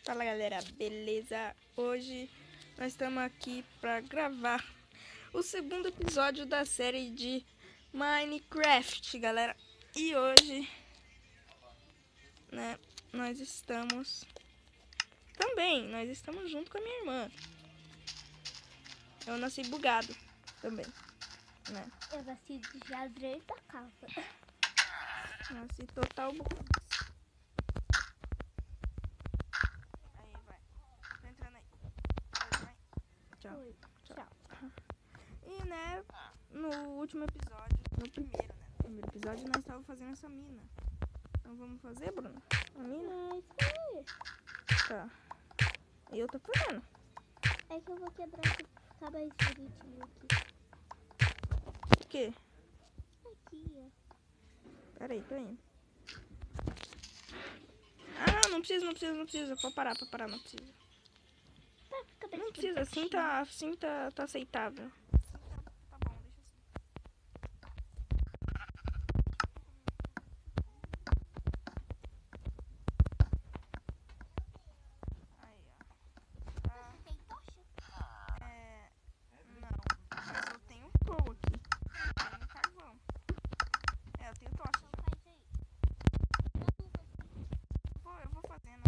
Fala galera, beleza? Hoje nós estamos aqui para gravar o segundo episódio da série de Minecraft, galera. E hoje, né, nós estamos junto com a minha irmã. Eu nasci bugado também, né? Eu nasci de xadrez da casa. Nasci total bugado. Aí, vai. Tá entrando aí. Vai. Tchau. Oi, tchau. E, né, no último episódio, no primeiro episódio, nós estávamos fazendo essa mina. Então vamos fazer, Bruna? A mina? Tá. E eu tô fazendo. É que eu vou quebrar pra ficar mais bonitinho aqui. O quê? Aqui, ó. Peraí, tô indo. Ah, não precisa. Pode parar, não precisa. Pra ficar mais Não precisa, assim tá aceitável. Tá bom, deixa assim. Aí, ó. Você tem tocha? Não. Mas eu tenho fogo aqui. Eu tenho carvão. Eu tenho tocha. Então faz aí. Eu vou fazendo.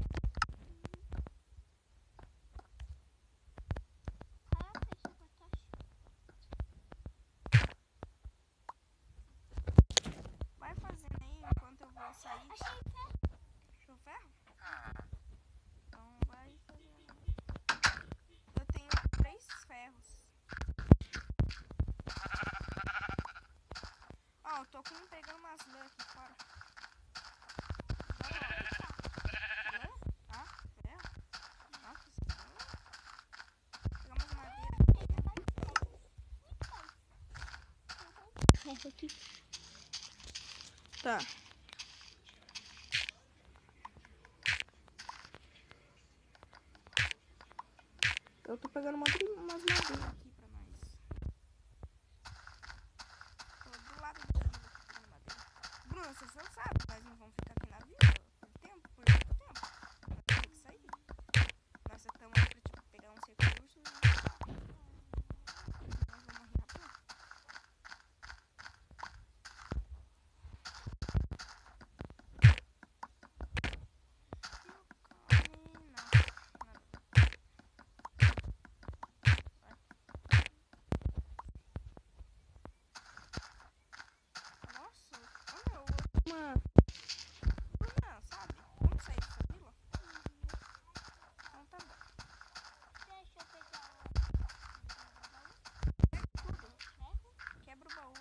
Ah, fechou com a tocha. Vai fazendo aí enquanto eu vou sair. Achei ferro. Achou ferro? Então vai fazendo. Eu tenho 3 ferros. Ó, eu tô pegando umas lã aqui fora. Lã? Ah, ferro? Nossa, pegar umas madeiras Ferro aqui. Tá. Eu tô pegando umas madeiras aqui pra nós. Tô do lado da vila pegando madeira. Bruna, você não sabe, nós não vamos ficar aqui na vila por muito tempo. Nós vamos ter que sair. Nós estamos aí pra tipo, pegar uns recursos e nós vamos morrer rápido. Nossa, olha uma... Bruna, sabe? Vamos sair dessa vila? Então tá bom. Deixa eu pegar Pega tudo. ferro Quebra o baú.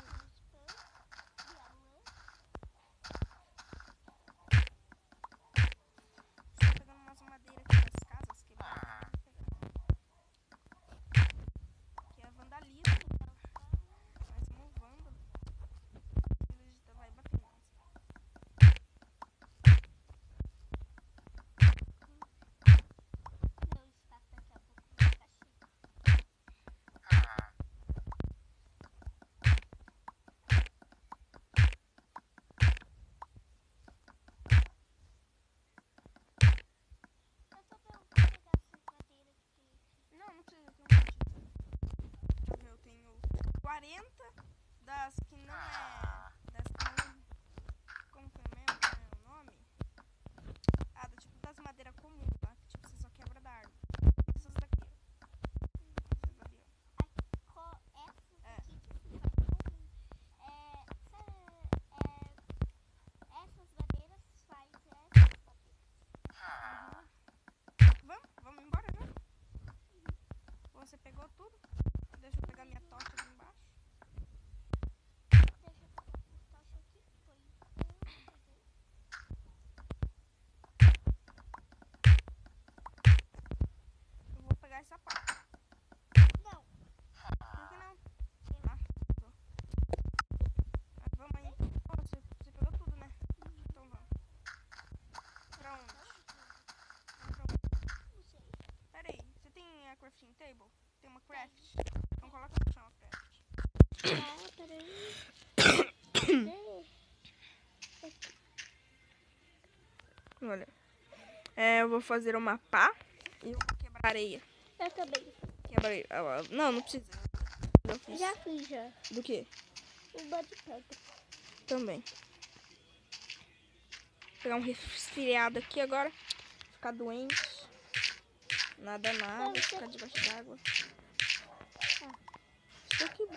e a lã. Estou pegando umas madeiras aqui das casas quebradas. Que é vandalismo. Nós somos vândalos. Ele vai bater em nós. Meu espaço daqui a pouco vai ficar cheio. Eu tô vendo pegar essas madeiras que... Não precisa, eu tenho um monte. Deixa eu ver, eu tenho 40 das que não é... Das que não... Como que é mesmo? Qual é o nome? Ah, tipo das madeiras comuns, tá? Que tipo, você só quebra da árvore. Essas daqui, ó. Essas ali, ó. Essas É. aqui que ficam comum. Essas madeiras faz essas madeiras. Vamos embora já? Você pegou tudo? Deixa eu pegar minha tocha ali embaixo. Deixa eu pegar essa tocha aqui. Foi isso que eu peguei. Eu vou pegar essa parte. Não. Por que não? Ah, tô. Vamos aí. Pô, você pegou tudo, né? Então vamos. Pra onde? Vamos pra onde? Não sei. Pera aí, você tem a crafting table? Tem uma craft? Então coloca no chão a craft. Ah, peraí. Olha. Eu vou fazer uma pá e eu vou quebrar areia. Eu também. Quebrei. Não, não precisa. Eu fiz. Já fiz, já. Do quê? Uma de pedra. Também. Vou pegar um resfriado aqui agora. Ficar doente. Nada, ficar debaixo d'água. Isso aqui, bom.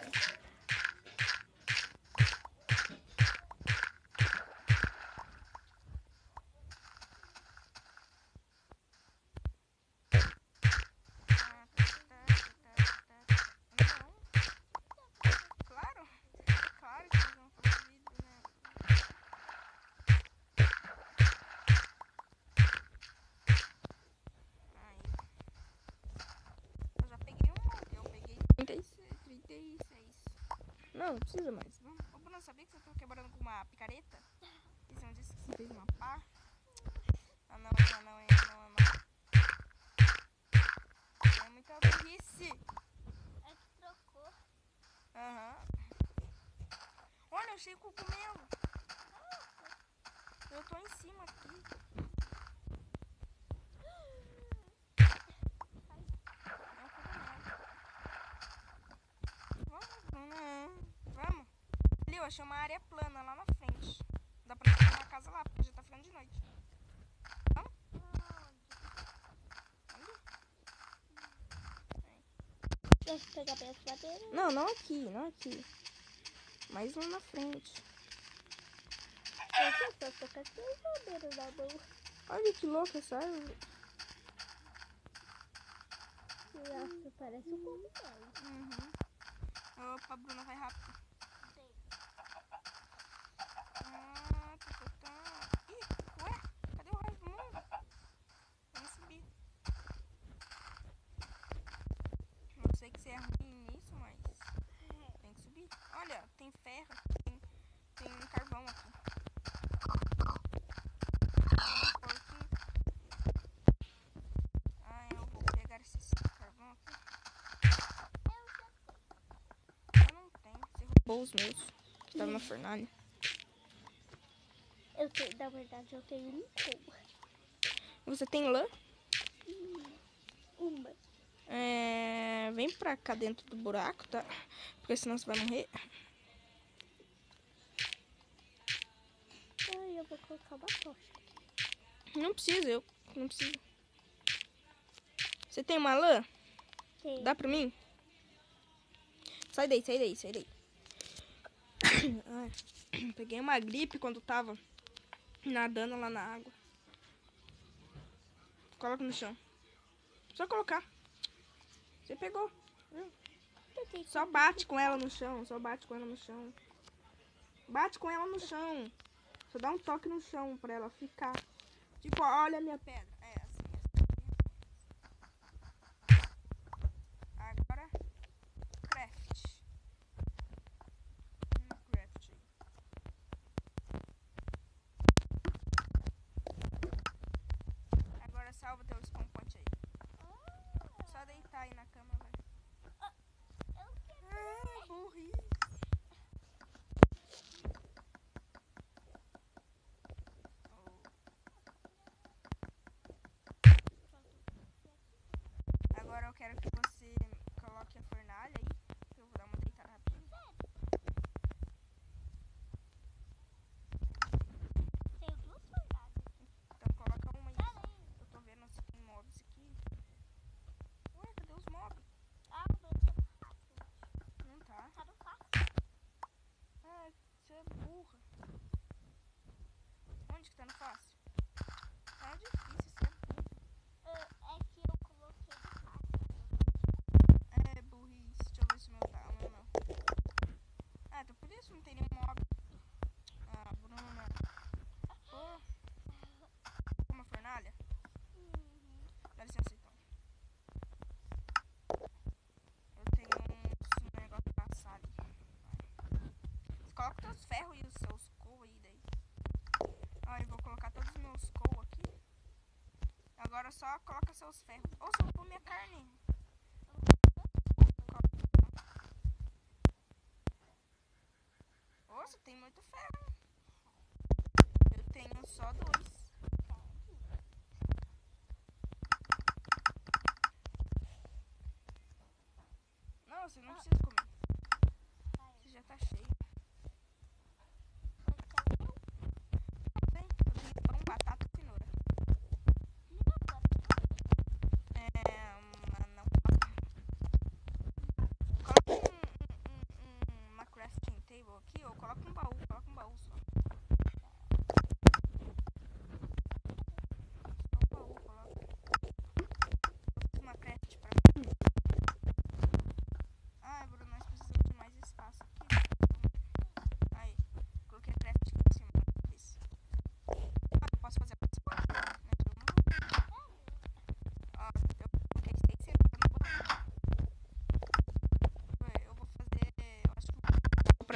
Claro que eles vão fazer vidro, né? Aí. Eu já peguei um monte. Eu peguei 36. Não precisa mais. Ô, Bruno, sabia que você tá quebrando com uma picareta? E você não disse que você fez uma pá? Ah, não. É muita burrice. É que trocou. Aham. Olha, eu achei cogumelo. Eu tô em cima aqui. Vamos. Ali, eu achei uma área plana lá na frente. Dá pra fazer uma casa lá, porque já tá ficando de noite. Vamos? Ali. Deixa eu pegar minhas madeiras. Não aqui. Mais lá na frente. Eu tô com as minhas madeiras na mão. Olha que louca essa árvore. Nossa, parece um cogumelo. Opa, Bruna, vai rápido. Sei. Ih, ué, cadê o resto do mundo? Vamos subir. Não sei que você é ruim nisso, mas tem que subir. Olha, tem ferro, tem carvão aqui. Eu vou pegar esse carvão aqui. Eu não tenho, você roubou os meus, que estavam na fornalha. Eu tenho, na verdade, eu tenho um como. Você tem lã? Uma. Vem pra cá dentro do buraco, tá? Porque senão você vai morrer. Ai, eu vou colocar uma tocha. Não precisa, não preciso. Você tem uma lã? Tem. Dá pra mim? Sai daí. Ai, peguei uma gripe quando tava nadando lá na água. Coloca no chão. Só colocar. Você pegou. Só bate com ela no chão. Bate com ela no chão. Só dá um toque no chão pra ela ficar. Tipo, olha a minha pedra. Assim. Agora, craft. Craft. Agora salva teu spawn point aí. Só deitar aí na cama, vai. Burrice. Agora eu quero que você coloque a fornalha aí. Que eu vou dar uma deitada rapidinho. Tenho duas fornalhas. Então coloca uma aí. Eu tô vendo se tem mobs aqui. Ué, cadê os mobs? Ah, o meu tá no fácil. Não tá. Tá no fácil. Você é burra. Onde que tá no fácil? Tá no difícil, você é burra. É que eu coloquei no fácil. Burrice. Deixa eu ver se o meu tá. O meu não. Então por isso não tem nenhum mob. Bruna. Pô. Uma fornalha? Dá licença então. Eu tenho um negócio pra assar ali. Você coloca teus ferros e os seus coal aí daí. Eu vou colocar todos os meus coal aqui. Agora só coloca seus ferros. Ou só vou minha carne. Nossa, tem muito ferro. Eu tenho só 2.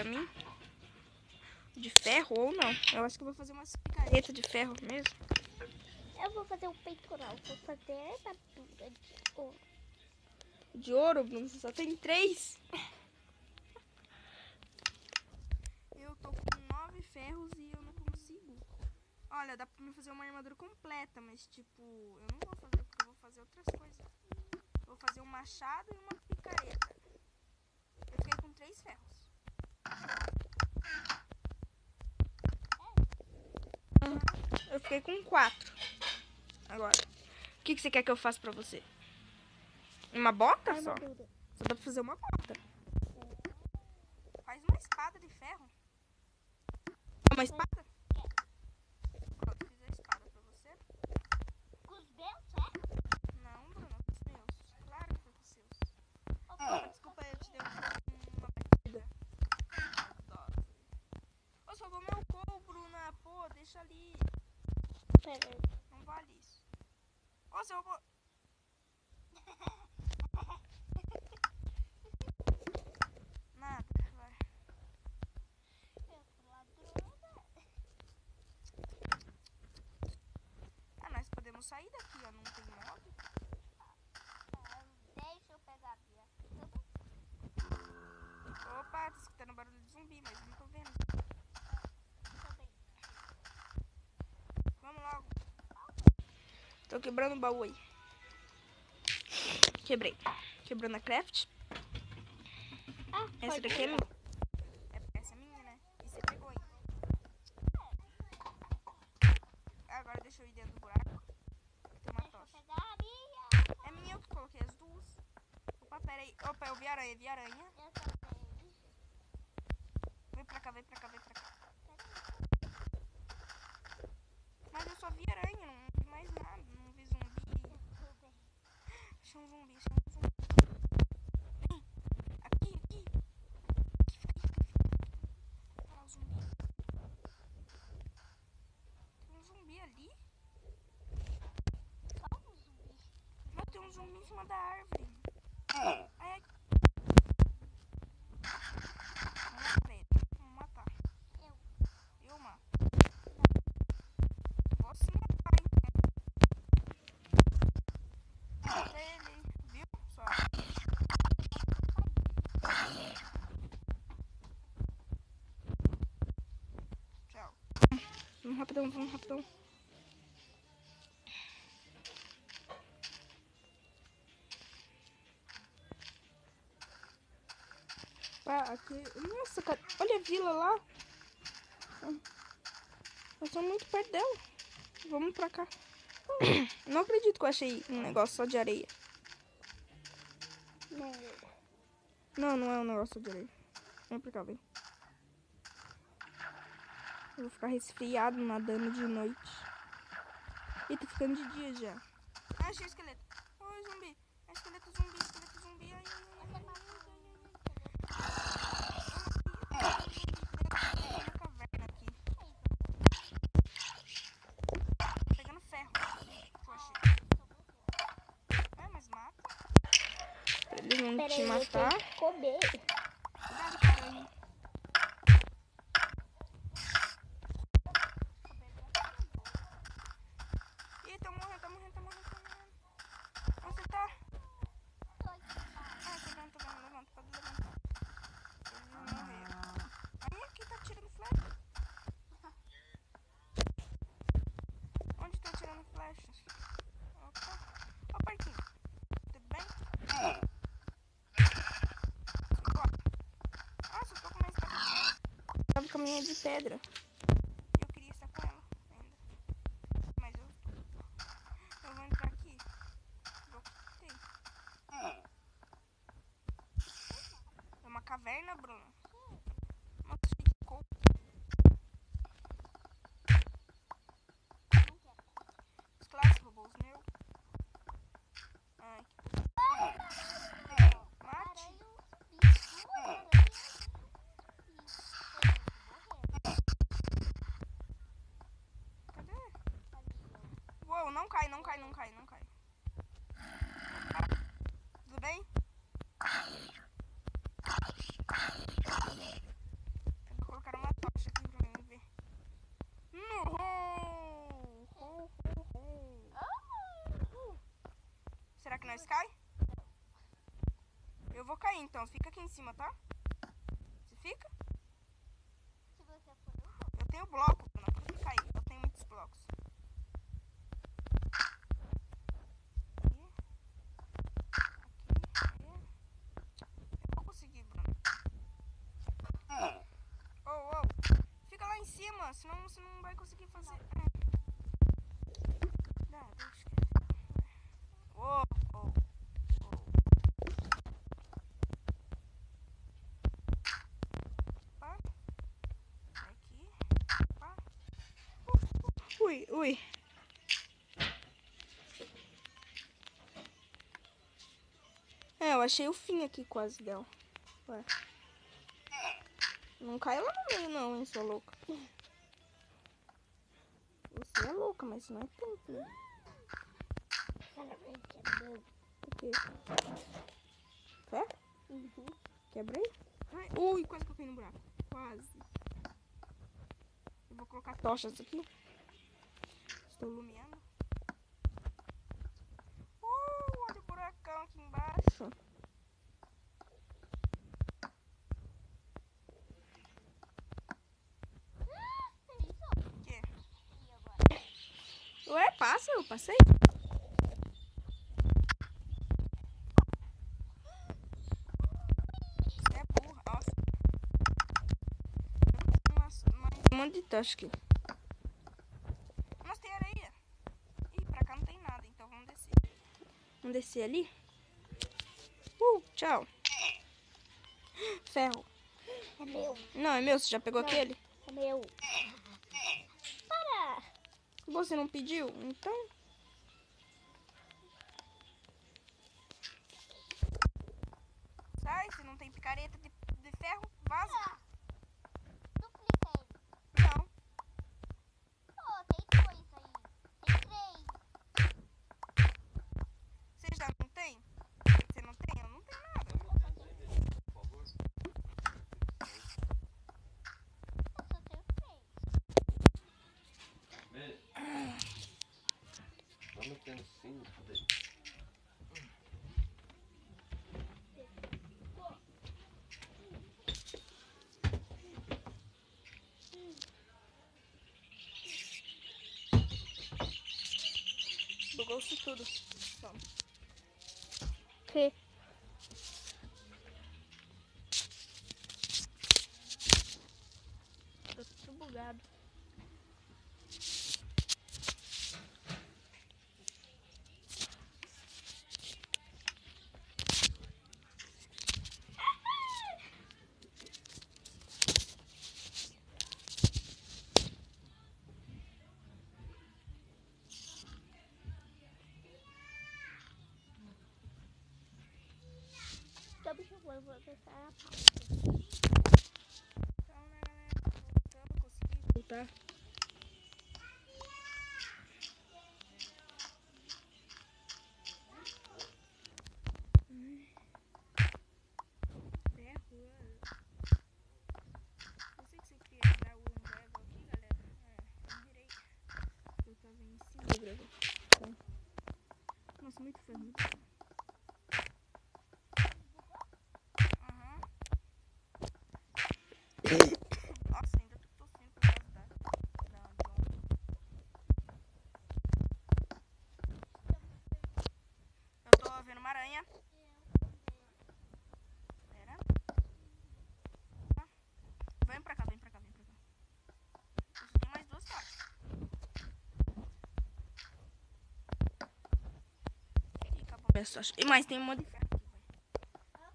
pra mim? De ferro ou não? Eu acho que eu vou fazer umas picaretas de ferro mesmo. Eu vou fazer o peitoral. Vou fazer a armadura de ouro. De ouro, Bruno, você só tem 3. Eu tô com 9 ferros e eu não consigo. Olha, dá pra mim fazer uma armadura completa, mas tipo, eu não vou fazer porque eu vou fazer outras coisas. Vou fazer um machado e uma picareta. Eu fiquei com 3 ferros. Eu fiquei com 4. Agora, o que você quer que eu faça pra você? Uma bota só? Armadura. Só dá pra fazer uma bota. Faz uma espada de ferro. Uma espada? Ó, eu fiz a espada pra você. Com os meus, é? Não, Bruno, com os meus. Claro que foi com os seus. Opa, desculpa, eu te dei uma batida. Ô, só roubou meu couro, Bruna. Pô, deixa ali. Pera aí. Não vale isso. Ô, você roubou... Nada, vai. Eu sou ladrona. Ah, nós podemos sair daqui, ó. Não tem mob. Deixa eu pegar a minha. Opa, tô escutando barulho de zumbi, mas não tô vendo. Também. Vamos logo. Tô quebrando o baú aí. Quebrei. Quebrando a craft. Ah, Essa pode daqui é ir. minha. Essa é minha, né? E você pegou aí. Agora deixa eu ir dentro do buraco. Tem uma Deixa eu tocha. pegar a minha. É minha, eu que coloquei as duas. Opa, pera aí. Opa, eu vi aranha, vi aranha. Eu também. Vem pra cá, vem pra cá, vem pra cá. Pera Mas eu só vi aranha, não vi mais nada. Não vi zumbi. aí. Tudo bem. Achei um zumbi, achei um zumbi. Vem. Aqui, aqui. Ah, o zumbi. Tem um zumbi ali. Só um zumbi. Não, tem um zumbi em cima da árvore. Ai, ai. Vamos matar ele. Vamos matar. Eu mato. Posso matar, então. Mata ele, viu? Só. Tchau. Vamos rapidão, vamos rapidão. Pá, aqui. Nossa, cara. Olha a vila lá. Nós estamos muito perto dela. Vamos pra cá. Não acredito que eu achei um negócio só de areia. Não. Não, não é um negócio só de areia. Vem pra cá, vem. Eu vou ficar resfriado nadando de noite. Ih, tá ficando de dia já. Ah, achei o esqueleto. Oi, zumbi. É esqueleto zumbi, esqueleto zumbi. Ai, ai, ai, ai, ai, ai, ai. Tem uma caverna aqui. Tô pegando ferro. Poxa. É, mas mata. Pra eles não te matar. Comer. Cuidado, cara. Ih, tá morrendo, tá morrendo, tá morrendo, tá morrendo. Onde você tá? Ah, tô vendo, levanta, pode levantar. Eles morreram. Ai, aqui tá tirando flecha. Onde tá tirando flechas? Opa. Ó, Parquinho. Tudo bem? Bora. Nossa, eu tô com uma espada de pedra. Tava com a minha de pedra. Eu queria estar com ela ainda. Mas eu vou entrar aqui. Vou que tem. É uma caverna, Bruno. Nossa, ficou. Claro, você roubou os meus. Ai, mate. Cadê? Uou, não cai, não cai, não cai, não cai. Tudo bem? Será que nós cai? Eu vou cair então. Fica aqui em cima, tá? Você fica? Se você for, eu vou. Eu tenho bloco, Bruna. Pode cair. Eu tenho muitos blocos. Aqui. Eu vou conseguir, Bruna. Fica lá em cima, senão você não vai conseguir fazer. Deixa eu... Opa. Aqui. Opa. Ui. Eu achei o fim aqui quase dela. Ué. Não cai lá no meio não, hein, sua louca. Você é louca, mas não é tanto, né? O quê? Fé? Uhum. Quebrei? Ai, ui, quase que eu caí no buraco. Quase. Eu vou colocar tochas aqui. Estou iluminando. Olha o buracão aqui embaixo. O quê? E agora? Ué, passa, eu passei. Você é burra, nossa. Um monte de tocha aqui. Mas tem areia. Ih, pra cá não tem nada, então vamos descer. Vamos descer ali? Tchau. Ferro. É meu. Não, é meu, você já pegou aquele? É meu. Para! Você não pediu? Então... Sai, se não tem picareta de ferro, vaza. Duplica ele. Não. Oh, tem 2 aí. Tem 3. Você já não tem? Você não tem? Eu não tenho nada. Eu só tenho 3. Vamos tendo sim, Bugou-se tudo. Vamos. Que? Tô tudo bugado. Então, por favor, eu vou apertar a pausa. Então, né, galera? Voltamos, consegui voltar. Ferro. Eu sei que você queria tirar o level aqui, galera. Eu virei. Eu tava em cima do level. Nossa, muito ferro, muito ferro. Aham. Nossa, ainda tô tossindo por causa da onda. Eu tô vendo uma aranha. Pera. Ah, vem pra cá, vem pra cá, vem pra cá. Eu só tenho mais 2 tochas. Ih, acabou minhas tochas. E mais, tem um monte de ferro aqui, vai.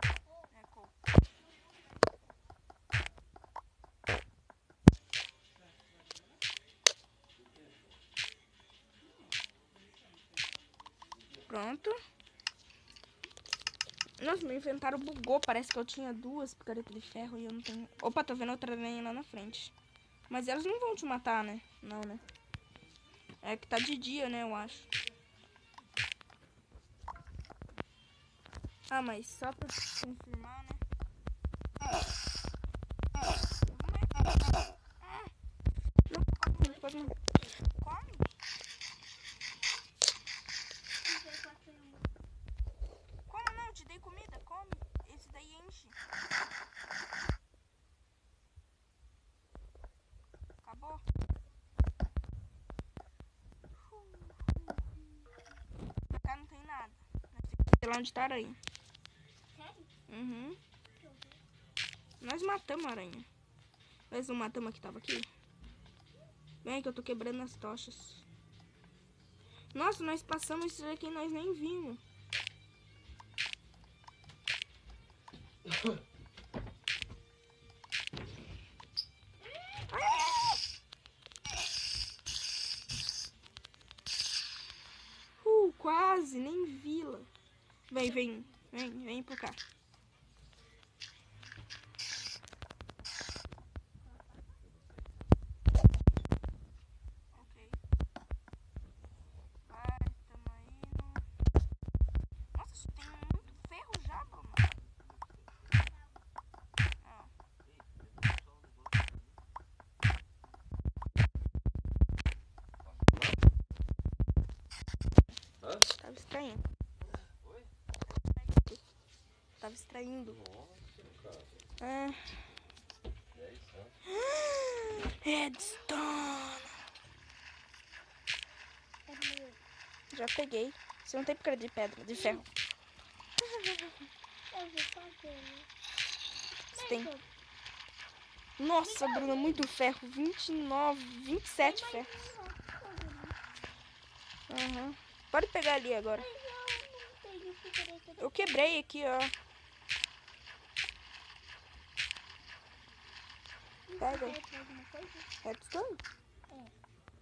É, cool. Pronto. Nossa, meu inventário bugou. Parece que eu tinha 2 picaretas de ferro e eu não tenho... Opa, tô vendo outra aranha lá na frente. Mas elas não vão te matar, né? Não, né? É que tá de dia, né, eu acho. Ah, mas só pra confirmar, né? Não, pode morrer. Come? Oxi. Acabou? Pra cá não tem nada. Sei lá onde tá a aranha. Sério? Uhum. Deixa eu ver. Nós matamos a aranha. Nós não matamos a que tava aqui? Vem que eu tô quebrando as tochas. Nossa, nós passamos isso aqui e nós nem vimos. Quase, nem vila. Vem pra cá. Ok. Vai, tamo indo. Nossa, tem muito ferro já, Bruno. Ah. Hã? Tava extraindo. Oi? Tava extraindo. Nossa, cara. Ah. É isso, né? Redstone. É meu. Já peguei. Você não tem porque de pedra, de ferro. Eu vou fazer, né? Você tem. Nossa, Bruna, muito ferro. 29, 27 ferro. Uhum. Pode pegar ali agora. Eu quebrei aqui, ó. Pega aí. Redstone? É.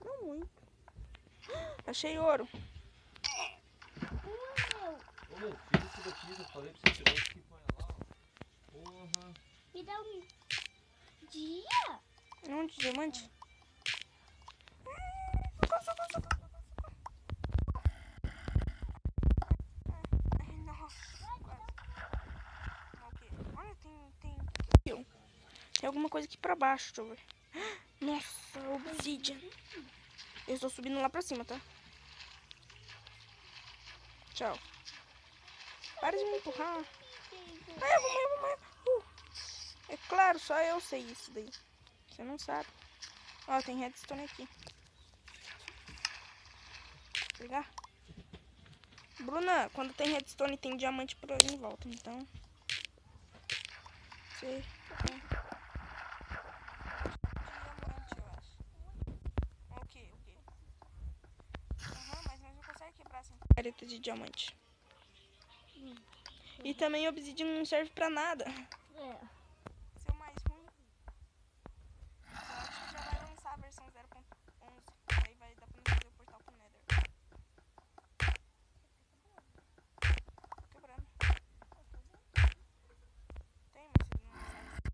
Não muito. Achei ouro. Ô meu, tira isso daqui, eu falei pra você tirar isso aqui e põe lá, ó. Porra. Me dá um dia? Um de diamante? Ai, nossa. Ok. Olha, tem alguma coisa aqui pra baixo, deixa eu ver. Nossa, obsidian. Eu estou subindo lá pra cima, tá? Tchau. Para de me empurrar. Eu vou morrer. É claro, só eu sei isso daí. Você não sabe. Ó, tem redstone aqui. Vou pegar. Bruna, quando tem redstone tem diamante por aí em volta, então... Você... Diamante, eu acho. Ok. Aham, mas nós não conseguimos quebrar essa careta de diamante. E também obsidian não serve pra nada. É. Seu mais ruim. Eu acho que já vai lançar a versão 0.11. Aí vai dar pra nós fazer o portal pro Nether. Tô quebrando. Tem, mas ele não sabe.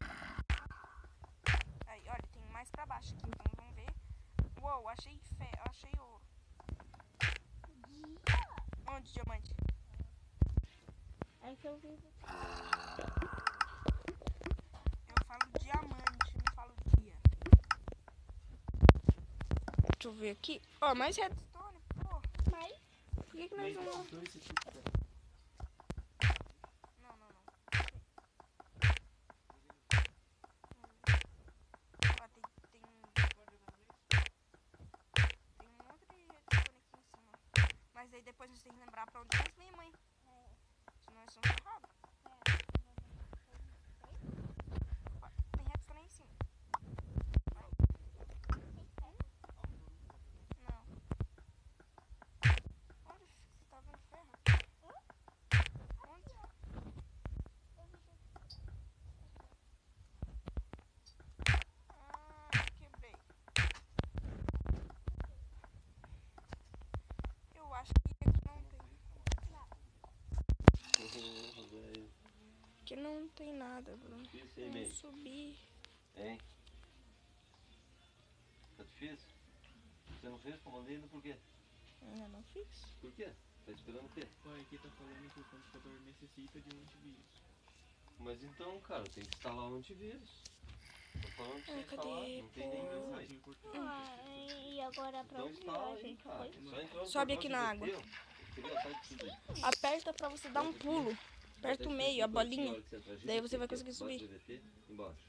Aí, olha, tem mais pra baixo aqui. Então vamos ver. Uou, achei ouro. Onde, diamante? É que eu vivo. Eu falo diamante, não falo dia. Deixa eu ver aqui. Ó, mais redstone, pô. Mas Por que nós não... Então esse aqui, cara. Não. Ó, tem um monte de redstone aqui em cima. Mas aí depois nós temos que lembrar pra onde nós vimos, hein? Senão nós estamos errados. Opa, tem redstone aí em cima. Vai. Não. Onde você tá vendo ferro? Onde? Quebrei. Eu acho que aqui não tem. Velho. Aqui não tem nada, Bruno. Difícil, hein, Vamos meio? subir. Hein? Tá difícil? Você não fez? Comandei ainda por quê? Ainda não fiz. Por quê? Tá esperando o quê? Pai, aqui tá falando que o computador necessita de um antivírus. Mas então, cara, tem que instalar um antivírus. Tô falando pra você Cadê? instalar, não tem nem mensagem. Mensagem importante. E agora pra Então onde instala a aí, gente cara. foi? Só entrar no Sobe portal aqui de na VT, ó. Entendeu? Tá tudo aí. Aperta pra você dar um pulo. Aperta o meio, a bolinha. Daí você vai conseguir subir. GVT, embaixo.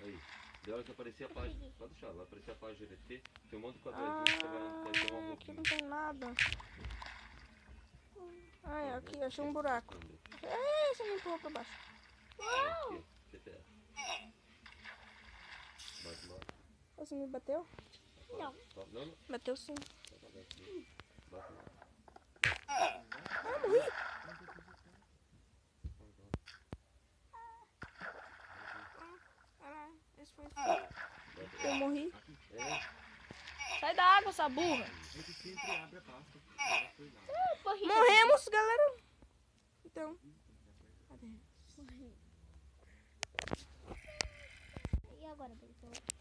Aí. Da hora que aparecer a página. Pode deixar, vai aparecer a página GVT. Tem um monte de quadradinho que você vai ter uma Aqui roupinha. não tem nada. Ai, aqui, achei um buraco. É, você me empurrou pra baixo. Aqui, GPS. Bate lá. Você me bateu? Não. Não. Bateu sim. Bate lá. Ah, morri. Caralho, esse foi. Eu morri. Sai da água, essa burra. A gente sempre abre a pasta. Já foi lá. Morremos, galera. Então. Cadê? E agora, Beto?